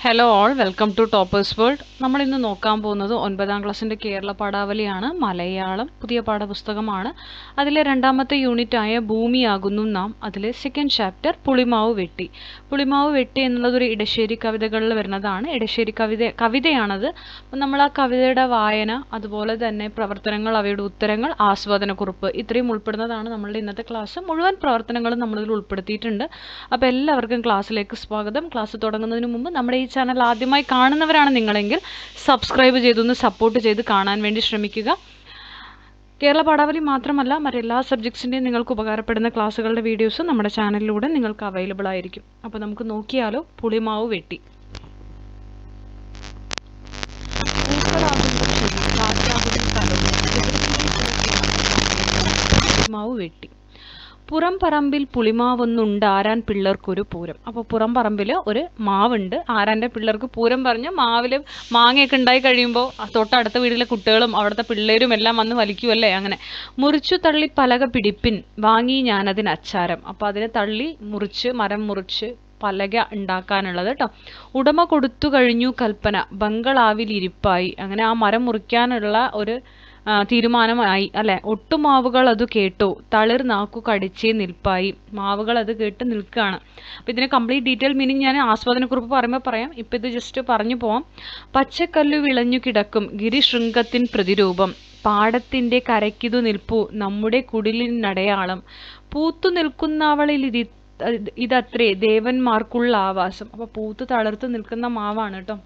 Hello all, welcome to Toppers World. നമ്മൾ ഇന്ന് നോക്കാൻ പോകുന്നത് 9ാം ക്ലാസ്സിൻ്റെ കേരള പാഠാവലിയാണ്. മലയാളം പുതിയ പാഠപുസ്തകമാണ്. അതിലെ രണ്ടാമത്തെ യൂണിറ്റായ ഭൂമിയാകുന്നു നാം. അതിലെ സെക്കൻഡ് ചാപ്റ്റർ പുളിമാവ് വെട്ടി. പുളിമാവ് വെട്ടി എന്നുള്ളതൊരു ഇടശ്ശേരി കവിതകളിൽ വരുന്നതാണ്. ഇടശ്ശേരി കവിതയാണത്. അപ്പം നമ്മൾ ആ കവിതയുടെ വായന, അതുപോലെ തന്നെ പ്രവർത്തനങ്ങൾ, അവയുടെ ഉത്തരങ്ങൾ, ആസ്വാദനക്കുറിപ്പ് ഇത്രയും ഉൾപ്പെടുന്നതാണ് നമ്മളുടെ ഇന്നത്തെ ക്ലാസ്. മുഴുവൻ പ്രവർത്തനങ്ങളും നമ്മളിതിൽ ഉൾപ്പെടുത്തിയിട്ടുണ്ട്. അപ്പോൾ എല്ലാവർക്കും ക്ലാസ്സിലേക്ക് സ്വാഗതം. ക്ലാസ് തുടങ്ങുന്നതിന് മുമ്പ് നമ്മുടെ ഈ ചാനൽ ആദ്യമായി കാണുന്നവരാണ് നിങ്ങളെങ്കിൽ സബ്സ്ക്രൈബ് ചെയ്തൊന്ന് സപ്പോർട്ട് ചെയ്ത് കാണാൻ വേണ്ടി ശ്രമിക്കുക. കേരള പാഠാവലി മാത്രമല്ല, മറ്റെല്ലാ സബ്ജക്ട്സിൻ്റെയും നിങ്ങൾക്ക് ഉപകാരപ്പെടുന്ന ക്ലാസ്സുകളുടെ വീഡിയോസ് നമ്മുടെ ചാനലിലൂടെ നിങ്ങൾക്ക് അവൈലബിൾ ആയിരിക്കും. അപ്പോൾ നമുക്ക് നോക്കിയാലോ. പുളിമാവ് വെട്ടി. പുളിമാവ് വെട്ടി. പുറം പറമ്പിൽ പുളിമാവൊന്നുണ്ട് ആരാൻ പിള്ളേർക്കൊരു പൂരം. അപ്പോൾ പുറം പറമ്പിൽ ഒരു മാവുണ്ട്. ആരാൻ്റെ പിള്ളേർക്ക് പൂരം പറഞ്ഞ് മാവിൽ മാങ്ങയൊക്കെ ഉണ്ടായി കഴിയുമ്പോൾ തൊട്ടടുത്ത വീട്ടിലെ കുട്ടികളും അവിടുത്തെ പിള്ളേരും എല്ലാം വന്ന് വലിക്കുമല്ലേ. അങ്ങനെ മുറിച്ചു തള്ളി പലക പിടിപ്പിൻ വാങ്ങി ഞാനതിന് അച്ചാരം. അപ്പോൾ അതിനെ തള്ളി മുറിച്ച്, മരം മുറിച്ച് പലക ഉണ്ടാക്കാനുള്ളത് കേട്ടോ. ഉടമ കൊടുത്തു കഴിഞ്ഞു കൽപ്പന ബംഗളാവിൽ ഇരിപ്പായി. അങ്ങനെ ആ മരം മുറിക്കാനുള്ള ഒരു തീരുമാനമായി അല്ലെ. ഒട്ടുമാവുകൾ അത് കേട്ടു തളിർ നാക്കു കടിച്ചേ നിൽപ്പായി. മാവുകൾ അത് കേട്ട് നിൽക്കുകയാണ്. അപ്പം ഇതിന് കംപ്ലീറ്റ് ഡീറ്റെയിൽ മീനിങ് ഞാൻ ആസ്വാദനക്കുറിപ്പ് പറയുമ്പോൾ പറയാം. ഇപ്പം ഇത് ജസ്റ്റ് പറഞ്ഞു പോവാം. പച്ചക്കല്ലു വിളഞ്ഞു കിടക്കും ഗിരിശൃംഗത്തിൻ പ്രതിരൂപം, പാടത്തിൻ്റെ കരയ്ക്കിതു നിൽപ്പു നമ്മുടെ കുടിലിനടയാളം, പൂത്തു നിൽക്കുന്നവളിൽ ഇതത്രേ ദേവന്മാർക്കുള്ള ആവാസം. അപ്പോൾ പൂത്ത് തളിർത്ത് നിൽക്കുന്ന മാവാണ് കേട്ടോ.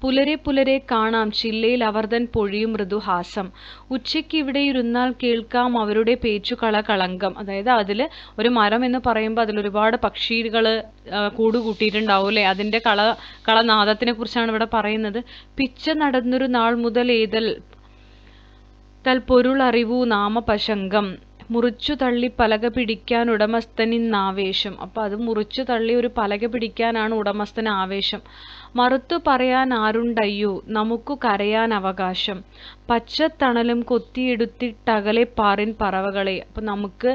പുലരെ പുലരെ കാണാം ചില്ലയിൽ അവർതൻ പൊഴിയും മൃദുഹാസം, ഉച്ചയ്ക്ക് ഇവിടെ ഇരുന്നാൽ കേൾക്കാം അവരുടെ പേച്ചുകള കളങ്കം. അതായത് അതിൽ ഒരു മരം എന്ന് പറയുമ്പോൾ അതിലൊരുപാട് പക്ഷികൾ കൂടുകൂട്ടിയിട്ടുണ്ടാവും അല്ലേ. അതിൻ്റെ കളനാദത്തിനെ കുറിച്ചാണ് ഇവിടെ പറയുന്നത്. പിച്ച നടന്നൊരു നാൾ മുതൽ ഏതൽ തൽപൊരുൾ അറിവു നാമപശങ്കം, മുറിച്ചു തള്ളി പലക പിടിക്കാൻ ഉടമസ്ഥനിന്നാവേശം. അപ്പോൾ അത് മുറിച്ചു തള്ളി ഒരു പലക പിടിക്കാനാണ് ഉടമസ്ഥന് ആവേശം. മറുത്തു പറയാൻ ആരുണ്ടയ്യോ നമുക്ക് കരയാൻ അവകാശം, പച്ചത്തണലും കൊത്തിയെടുത്തിട്ടകലെ പാറിൻ പറവകളെ. അപ്പം നമുക്ക്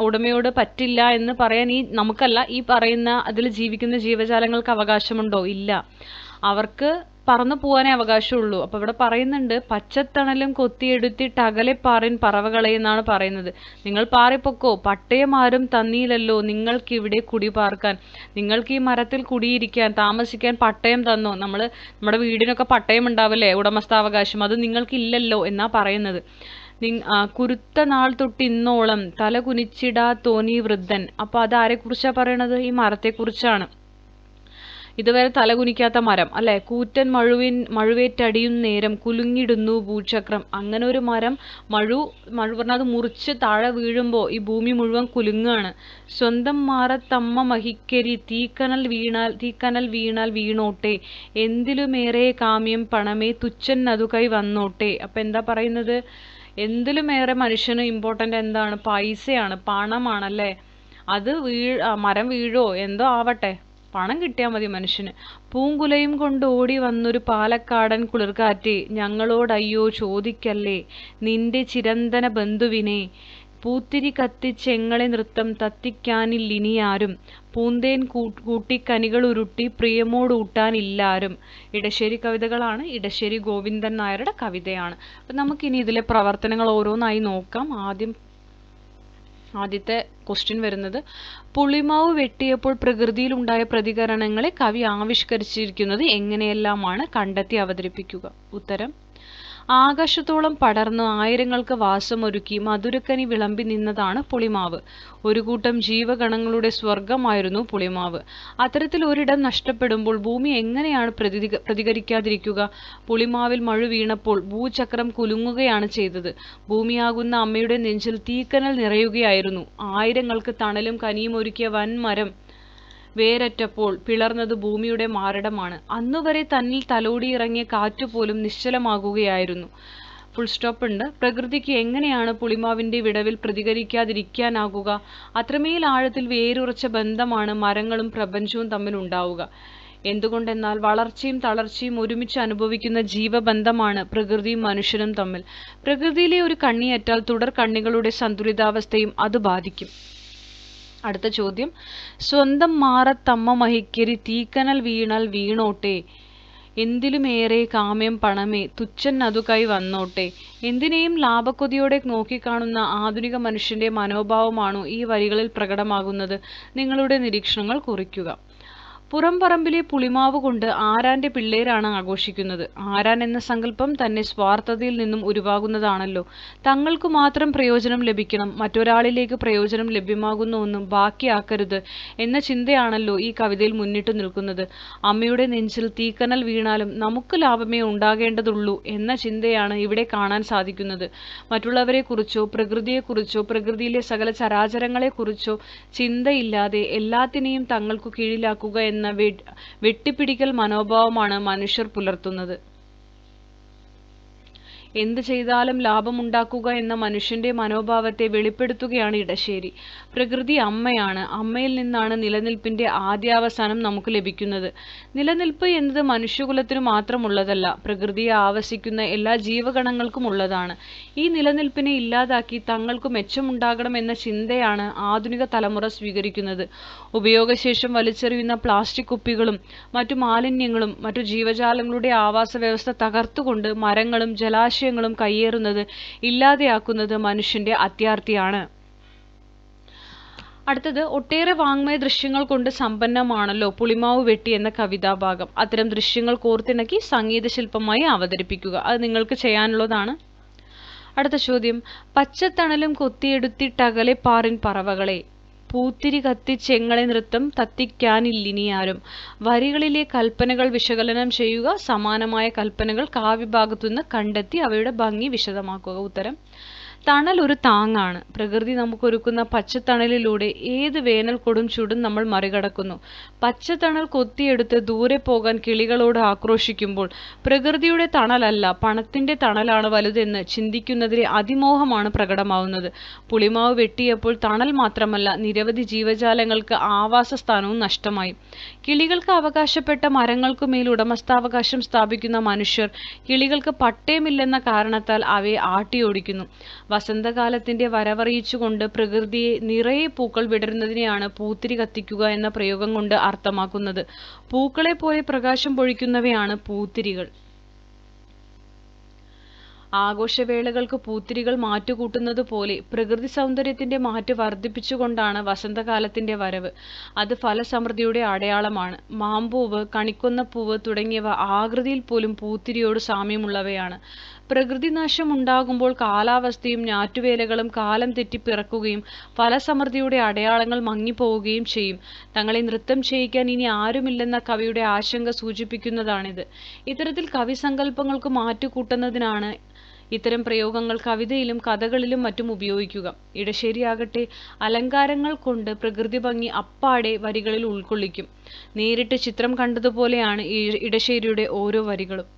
ഉടമയോട് പറ്റില്ല എന്ന് പറയാൻ നമുക്കല്ല, ഈ പറയുന്ന അതിൽ ജീവിക്കുന്ന ജീവജാലങ്ങൾക്ക് അവകാശമുണ്ടോ? ഇല്ല. അവർക്ക് പറന്നു പോകാനേ അവകാശമുള്ളൂ. അപ്പോൾ ഇവിടെ പറയുന്നുണ്ട് പച്ചത്തണലും കൊത്തിയെടുത്തിട്ട് അകലെ പാറിൻ പറവകളെ എന്നാണ് പറയുന്നത്. നിങ്ങൾ പാറിപ്പൊക്കോ, പട്ടയം ആരും തന്നീലല്ലോ നിങ്ങൾക്കിവിടെ കുടി പാർക്കാൻ. നിങ്ങൾക്ക് ഈ മരത്തിൽ കുടിയിരിക്കാൻ, താമസിക്കാൻ പട്ടയം തന്നോ? നമ്മുടെ വീടിനൊക്കെ പട്ടയം ഉണ്ടാവില്ലേ, ഉടമസ്ഥാവകാശം, അത് നിങ്ങൾക്കില്ലല്ലോ എന്നാ പറയുന്നത്. കുരുത്ത നാൾ തൊട്ട് ഇന്നോളം തല കുനിച്ചിടാ തോന്നി വൃദ്ധൻ. അപ്പോൾ അത് ആരെക്കുറിച്ചാണ് പറയണത്? ഈ മരത്തെക്കുറിച്ചാണ്. ഇതുവരെ തലകുനിക്കാത്ത മരം അല്ലെ. കൂറ്റൻ മഴുവേറ്റടിയും നേരം കുലുങ്ങിടുന്നു ഭൂചക്രം. അങ്ങനെ ഒരു മരം മഴു പറഞ്ഞാൽ അത് മുറിച്ച് താഴെ വീഴുമ്പോൾ ഈ ഭൂമി മുഴുവൻ കുലുങ്ങാണ്. സ്വന്തം മാറത്തമ്മ മഹിക്കരി തീക്കനൽ വീണാൽ വീണോട്ടെ, എന്തിലുമേറെ കാമ്യം പണമേ തുച്ഛൻ അതു കൈ വന്നോട്ടെ. അപ്പം എന്താ പറയുന്നത്? എന്തിലുമേറെ മനുഷ്യന് ഇമ്പോർട്ടൻ്റ് എന്താണ്? പൈസയാണ്, പണമാണല്ലേ. അത് മരം വീഴോ എന്തോ ആവട്ടെ, പണം കിട്ടിയാൽ മതി മനുഷ്യന്. പൂങ്കുലയും കൊണ്ട് ഓടി വന്നൊരു പാലക്കാടൻ കുളിർക്കാറ്റ് ഞങ്ങളോടയ്യോ ചോദിക്കല്ലേ നിന്റെ ചിരന്തന ബന്ധുവിനെ, പൂത്തിരി കത്തിച്ചെങ്ങളെ നൃത്തം തത്തിക്കാനില്ലിനിയാരും, പൂന്തേൻ കൂട്ടിക്കനികൾ ഉരുട്ടി പ്രിയമോടൂട്ടാനില്ലാരും. ഇടശ്ശേരി കവിതകളാണ്. ഇടശ്ശേരി ഗോവിന്ദൻ നായരുടെ കവിതയാണ്. അപ്പം നമുക്കിനി ഇതിലെ പ്രവർത്തനങ്ങൾ ഓരോന്നായി നോക്കാം. ആദ്യത്തെ ക്വസ്റ്റ്യൻ വരുന്നത്, പുളിമാവ് വെട്ടിയപ്പോൾ പ്രകൃതിയിലുണ്ടായ പ്രതികരണങ്ങളെ കവി ആവിഷ്കരിച്ചിരിക്കുന്നത് എങ്ങനെയെല്ലാമാണ്? കണ്ടെത്തി അവതരിപ്പിക്കുക. ഉത്തരം: ആകാശത്തോളം പടർന്ന് ആയിരങ്ങൾക്ക് വാസമൊരുക്കി മധുരക്കനി വിളമ്പി നിന്നതാണ് പുളിമാവ്. ഒരു കൂട്ടം ജീവഗണങ്ങളുടെ സ്വർഗമായിരുന്നു പുളിമാവ്. അത്തരത്തിൽ ഒരിടം നഷ്ടപ്പെടുമ്പോൾ ഭൂമി എങ്ങനെയാണ് പ്രതികരിക്കാതിരിക്കുക? പുളിമാവിൽ മഴ വീണപ്പോൾ ഭൂചക്രം കുലുങ്ങുകയാണ് ചെയ്തത്. ഭൂമിയാകുന്ന അമ്മയുടെ നെഞ്ചിൽ തീക്കനൽ നിറയുകയായിരുന്നു. ആയിരങ്ങൾക്ക് തണലും കനിയും ഒരുക്കിയ വൻമരം വേരറ്റപ്പോൾ പിളർന്നത് ഭൂമിയുടെ മാരടമാണ്. അന്നുവരെ തന്നിൽ തലോടിയിറങ്ങിയ കാറ്റുപോലും നിശ്ചലമാകുകയായിരുന്നു. ഫുൾ സ്റ്റോപ്പ് ഉണ്ട്. പ്രകൃതിക്ക് എങ്ങനെയാണ് പുളിമാവിൻ്റെ വിടവിൽ പ്രതികരിക്കാതിരിക്കാനാകുക? അത്രമേൽ ആഴത്തിൽ വേരുറച്ച ബന്ധമാണ് മരങ്ങളും പ്രപഞ്ചവും തമ്മിൽ ഉണ്ടാവുക. എന്തുകൊണ്ടെന്നാൽ വളർച്ചയും തളർച്ചയും ഒരുമിച്ച് അനുഭവിക്കുന്ന ജീവബന്ധമാണ് പ്രകൃതിയും മനുഷ്യനും തമ്മിൽ. പ്രകൃതിയിലെ ഒരു കണ്ണിയേറ്റാൽ തുടർ കണ്ണികളുടെ സന്തുലിതാവസ്ഥയും അത് ബാധിക്കും. അടുത്ത ചോദ്യം, സ്വന്തം മാറത്തമ്മ മഹിക്കരി തീക്കനൽ വീണാൽ വീണോട്ടെ, എന്തിലുമേറെ കാമ്യം പണമേ തുച്ഛൻ അതു കൈ വന്നോട്ടെ. എന്തിനേയും ലാഭക്കൊതിയോടെ നോക്കിക്കാണുന്ന ആധുനിക മനുഷ്യന്റെ മനോഭാവമാണോ ഈ വരികളിൽ പ്രകടമാകുന്നത്? നിങ്ങളുടെ നിരീക്ഷണങ്ങൾ കുറിക്കുക. പുറംപറമ്പിലെ പുളിമാവ് കൊണ്ട് ആരാന്റെ പിള്ളേരാണ് ആഘോഷിക്കുന്നത്. ആരാൻ എന്ന സങ്കല്പം തന്നെ സ്വാർത്ഥതയിൽ നിന്നും ഉരുവാകുന്നതാണല്ലോ. തങ്ങൾക്കു മാത്രം പ്രയോജനം ലഭിക്കണം, മറ്റൊരാളിലേക്ക് പ്രയോജനം ലഭ്യമാകുന്ന ഒന്നും ബാക്കിയാക്കരുത് എന്ന ചിന്തയാണല്ലോ ഈ കവിതയിൽ മുന്നിട്ടു നിൽക്കുന്നത്. അമ്മയുടെ നെഞ്ചിൽ തീക്കനൽ വീണാലും നമുക്ക് ലാഭമേ ഉണ്ടാകേണ്ടതുള്ളൂ എന്ന ചിന്തയാണ് ഇവിടെ കാണാൻ സാധിക്കുന്നത്. മറ്റുള്ളവരെക്കുറിച്ചോ പ്രകൃതിയെക്കുറിച്ചോ പ്രകൃതിയിലെ സകല ചരാചരങ്ങളെക്കുറിച്ചോ ചിന്തയില്ലാതെ എല്ലാത്തിനെയും തങ്ങൾക്കു കീഴിലാക്കുക എന്ന വെട്ടിപ്പിടിക്കൽ മനോഭാവമാണ് മനുഷ്യർ പുലർത്തുന്നത്. എന്ത് ചെയ്താലും ലാഭമുണ്ടാക്കുക എന്ന മനുഷ്യന്റെ മനോഭാവത്തെ വെളിപ്പെടുത്തുകയാണ് ഇടശ്ശേരി. പ്രകൃതി അമ്മയാണ്. അമ്മയിൽ നിന്നാണ് നിലനിൽപ്പിന്റെ ആദ്യാവസാനം നമുക്ക് ലഭിക്കുന്നത്. നിലനിൽപ്പ് എന്നത് മനുഷ്യകുലത്തിനു മാത്രമുള്ളതല്ല, പ്രകൃതിയെ ആവസിക്കുന്ന എല്ലാ ജീവഗണങ്ങൾക്കും ഉള്ളതാണ്. ഈ നിലനിൽപ്പിനെ ഇല്ലാതാക്കി തങ്ങൾക്ക് മെച്ചമുണ്ടാകണം എന്ന ചിന്തയാണ് ആധുനിക തലമുറ സ്വീകരിക്കുന്നത്. ഉപയോഗശേഷം വലിച്ചെറിയുന്ന പ്ലാസ്റ്റിക് കുപ്പികളും മറ്റു മാലിന്യങ്ങളും മറ്റു ജീവജാലങ്ങളുടെ ആവാസ വ്യവസ്ഥ തകർത്തുകൊണ്ട് മരങ്ങളും ജലാശയങ്ങളും കയ്യേറുന്നത് ഇല്ലാതെയാക്കുന്നത് മനുഷ്യന്റെ അത്യാർത്തിയാണ്. അടുത്തത്, ഒട്ടേറെ വാങ്മയ ദൃശ്യങ്ങൾ കൊണ്ട് സമ്പന്നമാണല്ലോ പുളിമാവ് വെട്ടി എന്ന കവിതാഭാഗം. അത്തരം ദൃശ്യങ്ങൾ കോർത്തിണക്കി സംഗീതശില്പമായി അവതരിപ്പിക്കുക. അത് നിങ്ങൾക്ക് ചെയ്യാനുള്ളതാണ്. അടുത്ത ചോദ്യം, പച്ചത്തണലും കൊത്തിയെടുത്തിട്ടകലെ പാറിൻ പറവകളെ, പൂത്തിരി കത്തിച്ചെങ്ങളെ നൃത്തം തത്തിക്കാനില്ലിനിയാരും. വരികളിലെ കൽപ്പനകൾ വിശകലനം ചെയ്യുക. സമാനമായ കൽപ്പനകൾ കാവ്യഭാഗത്തുനിന്ന് കണ്ടെത്തി അവയുടെ ഭംഗി വിശദമാക്കുക. ഉത്തരം, തണൽ ഒരു താങ്ങാണ്. പ്രകൃതി നമുക്കൊരുക്കുന്ന പച്ചത്തണലിലൂടെ ഏത് വേനൽ കൊടും ചൂടും നമ്മൾ മറികടക്കുന്നു. പച്ചത്തണൽ കൊത്തിയെടുത്ത് ദൂരെ പോകാൻ കിളികളോട് ആക്രോശിക്കുമ്പോൾ പ്രകൃതിയുടെ തണലല്ല പണത്തിന്റെ തണലാണ് വലുതെന്ന് ചിന്തിക്കുന്നതിലെ അതിമോഹമാണ് പ്രകടമാവുന്നത്. പുളിമാവ് വെട്ടിയപ്പോൾ തണൽ മാത്രമല്ല നിരവധി ജീവജാലങ്ങൾക്ക് ആവാസ സ്ഥാനവും നഷ്ടമായി. കിളികൾക്ക് അവകാശപ്പെട്ട മരങ്ങൾക്കുമേൽ ഉടമസ്ഥാവകാശം സ്ഥാപിക്കുന്ന മനുഷ്യർ കിളികൾക്ക് പട്ടയമില്ലെന്ന കാരണത്താൽ അവയെ ആട്ടിയോടിക്കുന്നു. വസന്തകാലത്തിന്റെ വരവറിയിച്ചുകൊണ്ട് പ്രകൃതിയെ നിറയെ പൂക്കൾ വിടരുന്നതിനെയാണ് പൂത്തിരി കത്തിക്കുക എന്ന പ്രയോഗം കൊണ്ട് അർത്ഥമാക്കുന്നത്. പൂക്കളെ പോലെ പ്രകാശം പൊഴിക്കുന്നവയാണ് പൂത്തിരികൾ. ആഘോഷവേളകൾക്ക് പൂത്തിരികൾ മാറ്റുകൂട്ടുന്നത് പോലെ പ്രകൃതി സൗന്ദര്യത്തിന്റെ മാറ്റ് വർദ്ധിപ്പിച്ചുകൊണ്ടാണ് വസന്തകാലത്തിന്റെ വരവ്. അത് ഫലസമൃദ്ധിയുടെ അടയാളമാണ്. മാമ്പൂവ്, കണിക്കൊന്നപ്പൂവ് തുടങ്ങിയവ ആകൃതിയിൽ പോലും പൂത്തിരിയോട് സാമ്യമുള്ളവയാണ്. പ്രകൃതിനാശം ഉണ്ടാകുമ്പോൾ കാലാവസ്ഥയും ഞാറ്റുവേലകളും കാലം തെറ്റി പിറക്കുകയും ഫലസമൃദ്ധിയുടെ അടയാളങ്ങൾ മങ്ങിപ്പോവുകയും ചെയ്യും. തങ്ങളെ നൃത്തം ചെയ്യിക്കാൻ ഇനി ആരുമില്ലെന്ന കവിയുടെ ആശങ്ക സൂചിപ്പിക്കുന്നതാണിത്. ഇത്തരത്തിൽ കവിസങ്കല്പങ്ങൾക്ക് മാറ്റുകൂട്ടുന്നതിനാണ് ഇത്തരം പ്രയോഗങ്ങൾ കവിതയിലും കഥകളിലും മറ്റും ഉപയോഗിക്കുക. ഇടശ്ശേരിയാകട്ടെ അലങ്കാരങ്ങൾ കൊണ്ട് പ്രകൃതി ഭംഗി അപ്പാടെ വരികളിൽ ഉൾക്കൊള്ളിക്കും. നേരിട്ട് ചിത്രം കണ്ടതുപോലെയാണ് ഇടശ്ശേരിയുടെ ഓരോ വരികളും.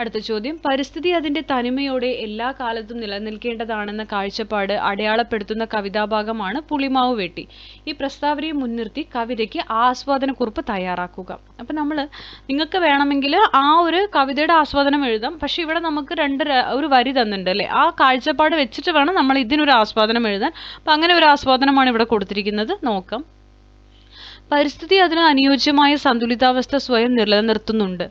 അടുത്ത ചോദ്യം, പരിസ്ഥിതി അതിന്റെ തനിമയോടെ എല്ലാ കാലത്തും നിലനിൽക്കേണ്ടതാണെന്ന കാഴ്ചപ്പാട് അടയാളപ്പെടുത്തുന്ന കവിതാഭാഗമാണ് പുളിമാവ് വെട്ടി. ഈ പ്രസ്താവനയെ മുൻനിർത്തി കവിതയ്ക്ക് ആസ്വാദനക്കുറിപ്പ് തയ്യാറാക്കുക. അപ്പം നിങ്ങൾക്ക് വേണമെങ്കിൽ ആ ഒരു കവിതയുടെ ആസ്വാദനം എഴുതാം. പക്ഷെ ഇവിടെ നമുക്ക് ഒരു വരി തന്നിട്ടുണ്ട് അല്ലേ, ആ കാഴ്ചപ്പാട് വെച്ചിട്ട് വേണം നമ്മൾ ഇതിനൊരു ആസ്വാദനം എഴുതാൻ. അപ്പം അങ്ങനെ ഒരു ആസ്വാദനമാണ് ഇവിടെ കൊടുത്തിരിക്കുന്നത്. നോക്കാം. പരിസ്ഥിതി അതിന് അനുയോജ്യമായ സന്തുലിതാവസ്ഥ സ്വയം നിലനിർത്തുന്നുണ്ട്.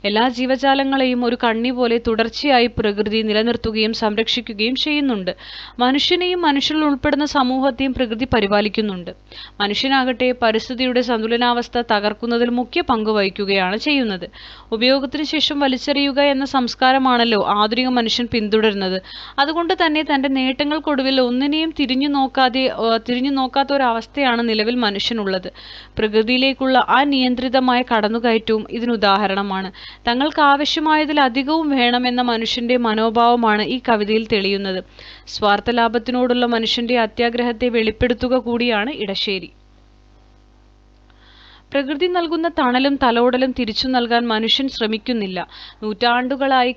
എല്ലാ ജീവജാലങ്ങളെയും ഒരു കണ്ണി പോലെ തുടർച്ചയായി പ്രകൃതി നിലനിർത്തുകയും സംരക്ഷിക്കുകയും ചെയ്യുന്നുണ്ട്. മനുഷ്യനെയും മനുഷ്യരിൽ ഉൾപ്പെടുന്ന സമൂഹത്തെയും പ്രകൃതി പരിപാലിക്കുന്നുണ്ട്. മനുഷ്യനാകട്ടെ പരിസ്ഥിതിയുടെ സന്തുലനാവസ്ഥ തകർക്കുന്നതിൽ മുഖ്യ പങ്ക് വഹിക്കുകയാണ് ചെയ്യുന്നത്. ഉപയോഗത്തിന് ശേഷം വലിച്ചെറിയുക എന്ന സംസ്കാരമാണല്ലോ ആധുനിക മനുഷ്യൻ പിന്തുടരുന്നത്. അതുകൊണ്ട് തന്നെ തന്റെ നേട്ടങ്ങൾക്കൊടുവിൽ ഒന്നിനെയും തിരിഞ്ഞു നോക്കാത്ത ഒരവസ്ഥയാണ് നിലവിൽ മനുഷ്യനുള്ളത്. പ്രകൃതിയിലേക്കുള്ള അനിയന്ത്രിതമായ കടന്നുകയറ്റവും ഇതിനുദാഹരണമാണ്. തങ്ങൾക്ക് ആവശ്യമായതിൽ അധികവും വേണമെന്ന മനുഷ്യന്റെ മനോഭാവമാണ് ഈ കവിതയിൽ തെളിയുന്നത്. സ്വാർത്ഥലാഭത്തിനോടുള്ള മനുഷ്യന്റെ അത്യാഗ്രഹത്തെ വെളിപ്പെടുത്തുക കൂടിയാണ് ഇടശ്ശേരി. പ്രകൃതി നൽകുന്ന തണലും തലോടലും തിരിച്ചു നൽകാൻ മനുഷ്യൻ ശ്രമിക്കുന്നില്ല. നൂറ്റാണ്ടുകളായി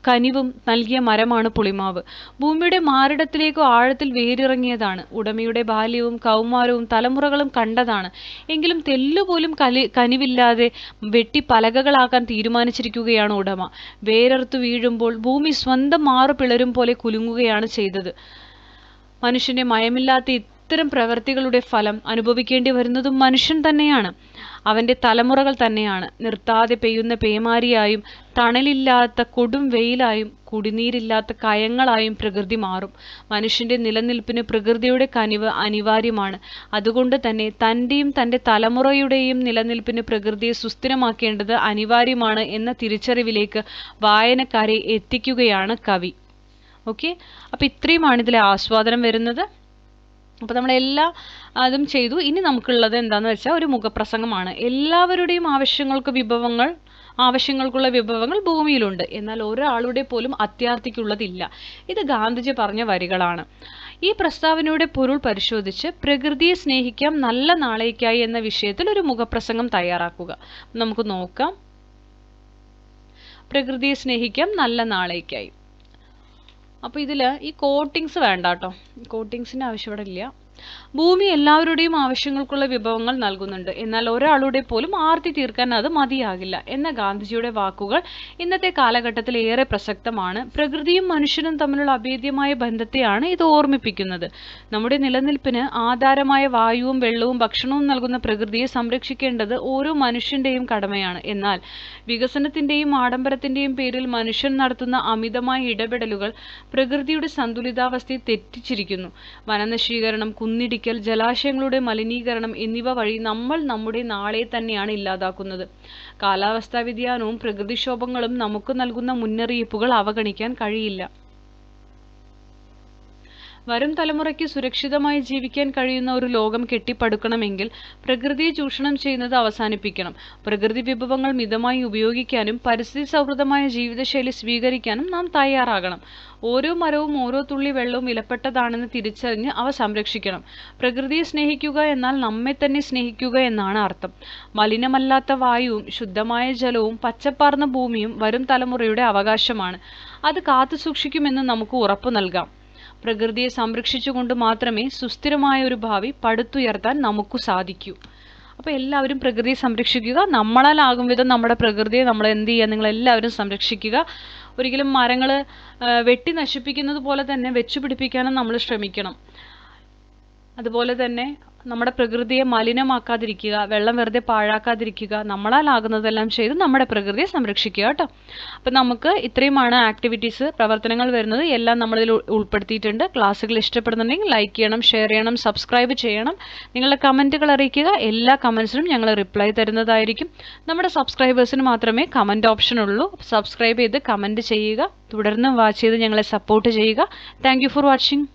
കനിവും നൽകിയ മരമാണ് പുളിമാവ്. ഭൂമിയുടെ മാറിടത്തിലേക്കോ ആഴത്തിൽ വേരിറങ്ങിയതാണ്. ഉടമയുടെ ബാല്യവും കൗമാരവും തലമുറകളും കണ്ടതാണ്. എങ്കിലും തെല്ലുപോലും കനിവില്ലാതെ വെട്ടി പലകകളാക്കാൻ തീരുമാനിച്ചിരിക്കുകയാണ് ഉടമ. വേരറുത്തു വീഴുമ്പോൾ ഭൂമി സ്വന്തം മാറു പിളരും പോലെ കുലുങ്ങുകയാണ് ചെയ്തത്. മനുഷ്യന്റെ മയമില്ലാത്ത ഇത്തരം പ്രവൃത്തികളുടെ ഫലം അനുഭവിക്കേണ്ടി വരുന്നതും മനുഷ്യൻ തന്നെയാണ്. അവന്റെ തലമുറകൾ തന്നെയാണ്. നിർത്താതെ പെയ്യുന്ന പേമാരിയായും തണലില്ലാത്ത കൊടും വെയിലായും കുടിനീരില്ലാത്ത കയങ്ങളായും പ്രകൃതി മാറും. മനുഷ്യന്റെ നിലനിൽപ്പിന് പ്രകൃതിയുടെ കനിവ് അനിവാര്യമാണ്. അതുകൊണ്ട് തന്നെ തന്റെയും തന്റെ തലമുറയുടെയും നിലനിൽപ്പിന് പ്രകൃതിയെ സുസ്ഥിരമാക്കേണ്ടത് അനിവാര്യമാണ് എന്ന തിരിച്ചറിവിലേക്ക് വായനക്കാരെ എത്തിക്കുകയാണ് കവി. ഓക്കെ, അപ്പൊ ഇത്രയുമാണ് ഇതിലെ ആസ്വാദനം വരുന്നത്. അപ്പോൾ നമ്മളെല്ലാം അതും ചെയ്തു. ഇനി നമുക്കുള്ളത് എന്താണെന്ന് വെച്ചാൽ ഒരു മുഖപ്രസംഗമാണ്. എല്ലാവരുടെയും ആവശ്യങ്ങൾക്കുള്ള വിഭവങ്ങൾ ഭൂമിയിലുണ്ട്, എന്നാൽ ഒരാളുടെ പോലും അത്യാർത്തിക്കുള്ളതില്ല. ഇത് ഗാന്ധിജി പറഞ്ഞ വരികളാണ്. ഈ പ്രസ്താവനയുടെ പൊരുൾ പരിശോധിച്ച് പ്രകൃതിയെ സ്നേഹിക്കാം നല്ല നാളേക്കായി എന്ന വിഷയത്തിൽ ഒരു മുഖപ്രസംഗം തയ്യാറാക്കുക. നമുക്ക് നോക്കാം. പ്രകൃതിയെ സ്നേഹിക്കാം നല്ല നാളേക്കായി. അപ്പോൾ ഇതിൽ ഈ കോട്ടിങ്സ് വേണ്ട കേട്ടോ, കോട്ടിങ്സിൻ്റെ ആവശ്യം ഇവിടെ ഇല്ല. ഭൂമി എല്ലാവരുടെയും ആവശ്യങ്ങൾക്കുള്ള വിഭവങ്ങൾ നൽകുന്നുണ്ട്, എന്നാൽ ഒരാളുടെ പോലും ആർത്തി തീർക്കാൻ അത് മതിയാകില്ല എന്ന ഗാന്ധിജിയുടെ വാക്കുകൾ ഇന്നത്തെ കാലഘട്ടത്തിൽ ഏറെ പ്രസക്തമാണ്. പ്രകൃതിയും മനുഷ്യനും തമ്മിലുള്ള അഭേദ്യമായ ബന്ധത്തെയാണ് ഇത് ഓർമ്മിപ്പിക്കുന്നത്. നമ്മുടെ നിലനിൽപ്പിന് ആധാരമായ വായുവും വെള്ളവും ഭക്ഷണവും നൽകുന്ന പ്രകൃതിയെ സംരക്ഷിക്കേണ്ടത് ഓരോ മനുഷ്യന്റെയും കടമയാണ്. എന്നാൽ വികസനത്തിന്റെയും ആഡംബരത്തിന്റെയും പേരിൽ മനുഷ്യൻ നടത്തുന്ന അമിതമായ ഇടപെടലുകൾ പ്രകൃതിയുടെ സന്തുലിതാവസ്ഥയെ തെറ്റിച്ചിരിക്കുന്നു. വനനശീകരണം, കുന്നിടിക്കൽ, ജലാശയങ്ങളുടെ മലിനീകരണം എന്നിവ വഴി നമ്മൾ നമ്മുടെ നാളെ തന്നെയാണ് ഇല്ലാതാക്കുന്നത്. കാലാവസ്ഥാ വ്യതിയാനവും പ്രകൃതിക്ഷോഭങ്ങളും നമുക്ക് നൽകുന്ന മുന്നറിയിപ്പുകൾ അവഗണിക്കാൻ കഴിയില്ല. വരും തലമുറയ്ക്ക് സുരക്ഷിതമായി ജീവിക്കാൻ കഴിയുന്ന ഒരു ലോകം കെട്ടിപ്പടുക്കണമെങ്കിൽ പ്രകൃതിയെ ചൂഷണം ചെയ്യുന്നത് അവസാനിപ്പിക്കണം. പ്രകൃതി വിഭവങ്ങൾ മിതമായി ഉപയോഗിക്കാനും പരിസ്ഥിതി സൗഹൃദമായ ജീവിതശൈലി സ്വീകരിക്കാനും നാം തയ്യാറാകണം. ഓരോ മരവും ഓരോ തുള്ളി വെള്ളവും വിലപ്പെട്ടതാണെന്ന് തിരിച്ചറിഞ്ഞ് അവ സംരക്ഷിക്കണം. പ്രകൃതിയെ സ്നേഹിക്കുക എന്നാൽ നമ്മെ തന്നെ സ്നേഹിക്കുക എന്നാണ് അർത്ഥം. മലിനമല്ലാത്ത വായുവും ശുദ്ധമായ ജലവും പച്ചപ്പാർന്ന ഭൂമിയും വരും തലമുറയുടെ അവകാശമാണ്. അത് കാത്തുസൂക്ഷിക്കുമെന്ന് നമുക്ക് ഉറപ്പു നൽകാം. പ്രകൃതിയെ സംരക്ഷിച്ചുകൊണ്ട് മാത്രമേ സുസ്ഥിരമായ ഒരു ഭാവി പടുത്തുയർത്താൻ നമുക്ക് സാധിക്കൂ. അപ്പോൾ എല്ലാവരും പ്രകൃതിയെ സംരക്ഷിക്കുക. നമ്മളാലാകും വിധം നമ്മുടെ പ്രകൃതിയെ നമ്മൾ എന്ത് ചെയ്യുക, നിങ്ങളെല്ലാവരും സംരക്ഷിക്കുക. ഒരിക്കലും മരങ്ങൾ വെട്ടി നശിപ്പിക്കുന്നത് പോലെ തന്നെ വെച്ചുപിടിപ്പിക്കാനും നമ്മൾ ശ്രമിക്കണം. അതുപോലെ തന്നെ നമ്മുടെ പ്രകൃതിയെ മലിനമാക്കാതിരിക്കുക, വെള്ളം വെറുതെ പാഴാക്കാതിരിക്കുക, നമ്മളാലാകുന്നതെല്ലാം ചെയ്ത് നമ്മുടെ പ്രകൃതിയെ സംരക്ഷിക്കുക കേട്ടോ. അപ്പം നമുക്ക് ഇത്രയുമാണ് ആക്ടിവിറ്റീസ്, പ്രവർത്തനങ്ങൾ വരുന്നത്. എല്ലാം നമ്മളിതിൽ ഉൾപ്പെടുത്തിയിട്ടുണ്ട്. ക്ലാസ്സുകൾ ഇഷ്ടപ്പെടുന്നുണ്ടെങ്കിൽ ലൈക്ക് ചെയ്യണം, ഷെയർ ചെയ്യണം, സബ്സ്ക്രൈബ് ചെയ്യണം. നിങ്ങളുടെ കമൻറ്റുകൾ അറിയിക്കുക. എല്ലാ കമൻസിനും ഞങ്ങൾ റിപ്ലൈ തരുന്നതായിരിക്കും. നമ്മുടെ സബ്സ്ക്രൈബേഴ്സിന് മാത്രമേ കമൻറ്റ് ഓപ്ഷൻ ഉള്ളൂ. സബ്സ്ക്രൈബ് ചെയ്ത് കമൻറ്റ് ചെയ്യുക. തുടർന്നും വാച്ച് ചെയ്ത് ഞങ്ങളെ സപ്പോർട്ട് ചെയ്യുക. Thank you for watching.